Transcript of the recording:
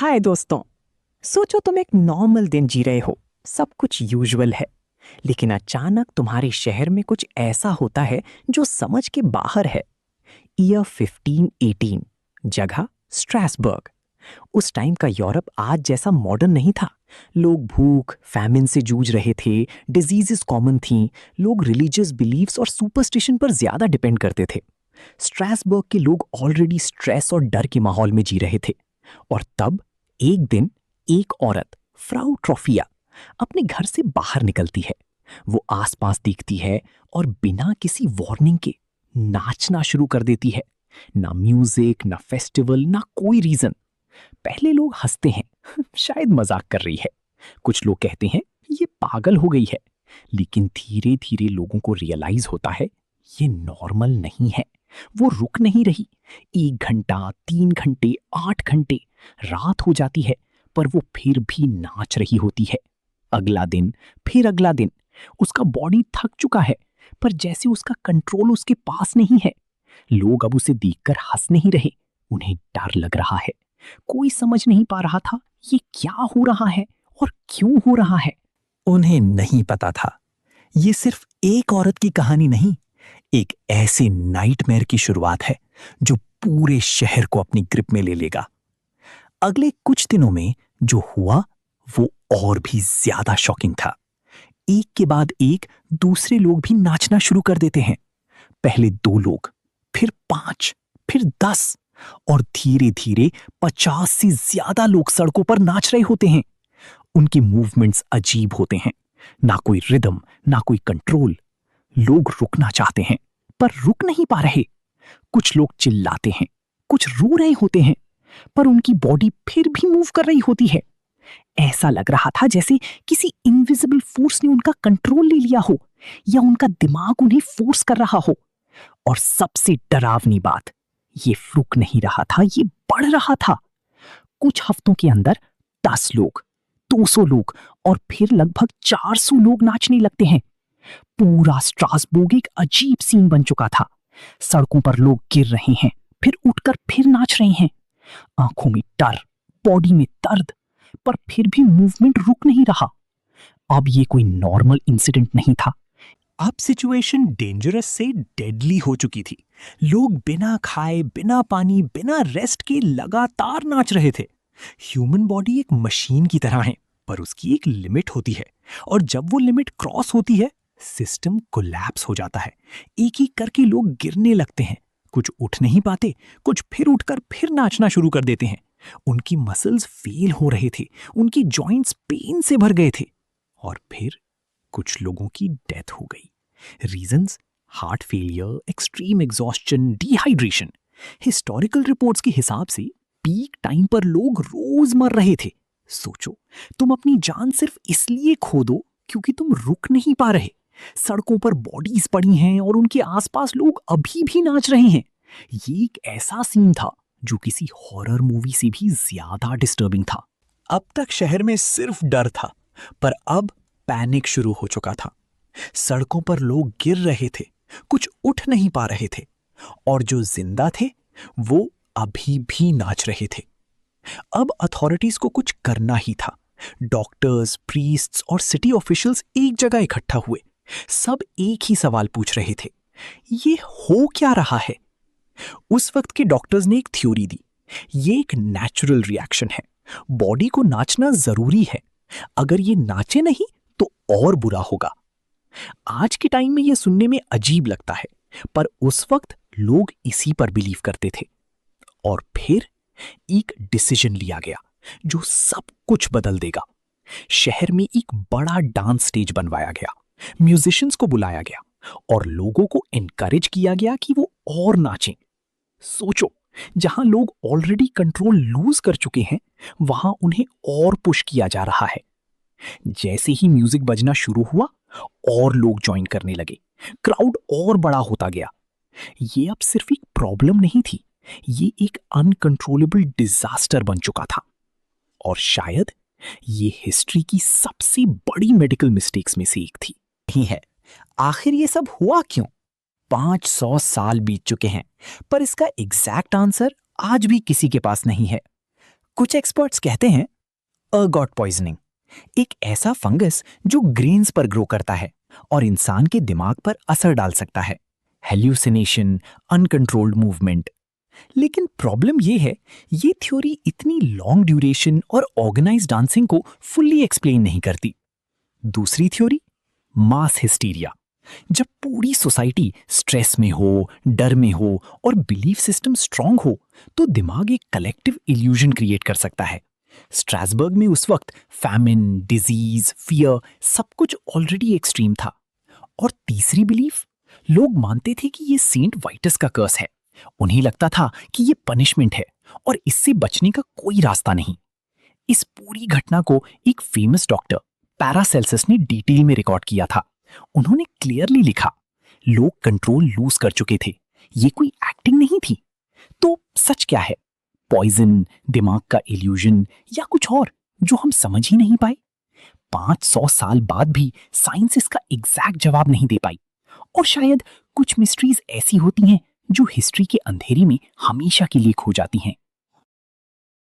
हाय दोस्तों। सोचो तुम एक नॉर्मल दिन जी रहे हो, सब कुछ यूजुअल है, लेकिन अचानक तुम्हारे शहर में कुछ ऐसा होता है जो समझ के बाहर है। ईयर 1518, जगह स्ट्रासबर्ग। उस टाइम का यूरोप आज जैसा मॉडर्न नहीं था। लोग भूख फैमिन से जूझ रहे थे, डिजीजेस कॉमन थीं, लोग रिलीजियस बिलीफ्स और सुपरस्टिशन पर ज्यादा डिपेंड करते थे। स्ट्रासबर्ग के लोग ऑलरेडी स्ट्रेस और डर के माहौल में जी रहे थे। और तब एक दिन एक औरत, फ्राउ ट्रॉफिया, अपने घर से बाहर निकलती है। वो आसपास देखती है और बिना किसी वार्निंग के नाचना शुरू कर देती है। ना म्यूजिक, ना फेस्टिवल, ना कोई रीजन। पहले लोग हंसते हैं, शायद मजाक कर रही है। कुछ लोग कहते हैं ये पागल हो गई है। लेकिन धीरे धीरे लोगों को रियलाइज होता है ये नॉर्मल नहीं है। वो रुक नहीं रही। 1 घंटा, 3 घंटे, 8 घंटे, रात हो जाती है, पर वो फिर भी नाच रही होती है। अगला दिन, फिर अगला दिन। उसका बॉडी थक चुका है, पर जैसे उसका कंट्रोल उसके पास नहीं है। लोग अब उसे देखकर हंस नहीं रहे, उन्हें डर लग रहा है। कोई समझ नहीं पा रहा था ये क्या हो रहा है और क्यों हो रहा है। उन्हें नहीं पता था ये सिर्फ एक औरत की कहानी नहीं, एक ऐसे नाइटमेयर की शुरुआत है जो पूरे शहर को अपनी ग्रिप में ले लेगा। अगले कुछ दिनों में जो हुआ वो और भी ज्यादा शॉकिंग था। एक के बाद एक दूसरे लोग भी नाचना शुरू कर देते हैं। पहले 2 लोग, फिर 5, फिर 10 और धीरे धीरे 50 से ज्यादा लोग सड़कों पर नाच रहे होते हैं। उनके मूवमेंट्स अजीब होते हैं, ना कोई रिदम, ना कोई कंट्रोल। लोग रुकना चाहते हैं पर रुक नहीं पा रहे। कुछ लोग चिल्लाते हैं, कुछ रो रहे होते हैं, पर उनकी बॉडी फिर भी मूव कर रही होती है। ऐसा लग रहा था जैसे किसी इनविजिबल फोर्स ने उनका कंट्रोल ले लिया हो, या उनका दिमाग उन्हें फोर्स कर रहा हो। और सबसे डरावनी बात, ये रुक नहीं रहा था, ये बढ़ रहा था। कुछ हफ्तों के अंदर 10 लोग, 200 लोग और फिर लगभग 400 लोग नाचने लगते हैं। पूरा स्ट्रासबर्ग एक अजीब सीन बन चुका था। सड़कों पर लोग गिर रहे हैं, फिर उठकर फिर नाच रहे हैं। आंखों में डर, बॉडी में दर्द, पर फिर भी मूवमेंट रुक नहीं रहा। अब ये कोई नॉर्मल इंसिडेंट नहीं था। अब सिचुएशन डेंजरस से डेडली हो चुकी थी। लोग बिना खाए, बिना पानी, बिना रेस्ट के लगातार नाच रहे थे। ह्यूमन बॉडी एक मशीन की तरह है, पर उसकी एक लिमिट होती है, और जब वो लिमिट क्रॉस होती है सिस्टम कोलैप्स हो जाता है। एक एक करके लोग गिरने लगते हैं। कुछ उठ नहीं पाते, कुछ फिर उठकर फिर नाचना शुरू कर देते हैं। उनकी मसल्स फेल हो रहे थे, उनकी जॉइंट्स पेन से भर गए थे। और फिर कुछ लोगों की डेथ हो गई। Reasons: heart failure, extreme exhaustion, dehydration. Historical reports के हिसाब से पीक टाइम पर लोग रोज मर रहे थे। सोचो, तुम अपनी जान सिर्फ इसलिए खो दो क्योंकि तुम रुक नहीं पा रहे। सड़कों पर बॉडीज पड़ी हैं और उनके आसपास लोग अभी भी नाच रहे हैं। ये एक ऐसा सीन था जो किसी हॉरर मूवी से भी ज्यादा डिस्टर्बिंग था। अब तक शहर में सिर्फ डर था, पर अब पैनिक शुरू हो चुका था। सड़कों पर लोग गिर रहे थे, कुछ उठ नहीं पा रहे थे, और जो जिंदा थे वो अभी भी नाच रहे थे। अब अथॉरिटीज को कुछ करना ही था। डॉक्टर्स, प्रीस्ट्स और सिटी ऑफिशियल्स एक जगह इकट्ठा हुए। सब एक ही सवाल पूछ रहे थे, ये हो क्या रहा है? उस वक्त के डॉक्टर्स ने एक थ्योरी दी। ये एक नेचुरल रिएक्शन है, बॉडी को नाचना जरूरी है। अगर ये नाचे नहीं तो और बुरा होगा। आज के टाइम में ये सुनने में अजीब लगता है, पर उस वक्त लोग इसी पर बिलीव करते थे। और फिर एक डिसीजन लिया गया जो सब कुछ बदल देगा। शहर में एक बड़ा डांस स्टेज बनवाया गया, म्यूजिशियंस को बुलाया गया और लोगों को एनकरेज किया गया कि वो और नाचें। सोचो, जहां लोग ऑलरेडी कंट्रोल लूज कर चुके हैं, वहां उन्हें और पुश किया जा रहा है। जैसे ही म्यूजिक बजना शुरू हुआ और लोग ज्वाइन करने लगे, क्राउड और बड़ा होता गया। ये अब सिर्फ एक प्रॉब्लम नहीं थी, ये एक अनकंट्रोलेबल डिजास्टर बन चुका था। और शायद ये हिस्ट्री की सबसे बड़ी मेडिकल मिस्टेक्स में से एक थी। ही है, आखिर ये सब हुआ क्यों? 500 साल बीत चुके हैं, पर इसका एग्जैक्ट आंसर आज भी किसी के पास नहीं है। कुछ एक्सपर्ट्स कहते हैं अर्गॉट पॉइजनिंग, एक ऐसा फंगस जो ग्रेन्स पर ग्रो करता है और इंसान के दिमाग पर असर डाल सकता है, हेल्यूसिनेशन, अनकंट्रोल्ड मूवमेंट। लेकिन प्रॉब्लम ये है, ये थ्योरी इतनी लॉन्ग ड्यूरेशन और ऑर्गेनाइज्ड डांसिंग को फुल्ली एक्सप्लेन नहीं करती। दूसरी थ्योरी, मास हिस्टीरिया। जब पूरी सोसाइटी स्ट्रेस में हो, डर में हो और बिलीफ सिस्टम स्ट्रांग हो, तो दिमाग एक कलेक्टिव इल्यूजन क्रिएट कर सकता है। स्ट्रासबर्ग में उस वक्त फैमिन, डिजीज, फियर सब कुछ ऑलरेडी एक्सट्रीम था। और तीसरी बिलीफ, लोग मानते थे कि ये सेंट वाइटस का कर्स है। उन्हें लगता था कि ये पनिशमेंट है और इससे बचने का कोई रास्ता नहीं। इस पूरी घटना को एक फेमस डॉक्टर पैरासेल्सस ने डिटेल में रिकॉर्ड किया था। उन्होंने क्लियरली लिखा, लोग कंट्रोल लूज कर चुके थे, ये कोई एक्टिंग नहीं थी। तो सच क्या है? पॉइजन, दिमाग का इल्यूजन या कुछ और जो हम समझ ही नहीं पाए? 500 साल बाद भी साइंस इसका एग्जैक्ट जवाब नहीं दे पाई। और शायद कुछ मिस्ट्रीज ऐसी होती हैं जो हिस्ट्री के अंधेरे में हमेशा के लिए खो जाती हैं।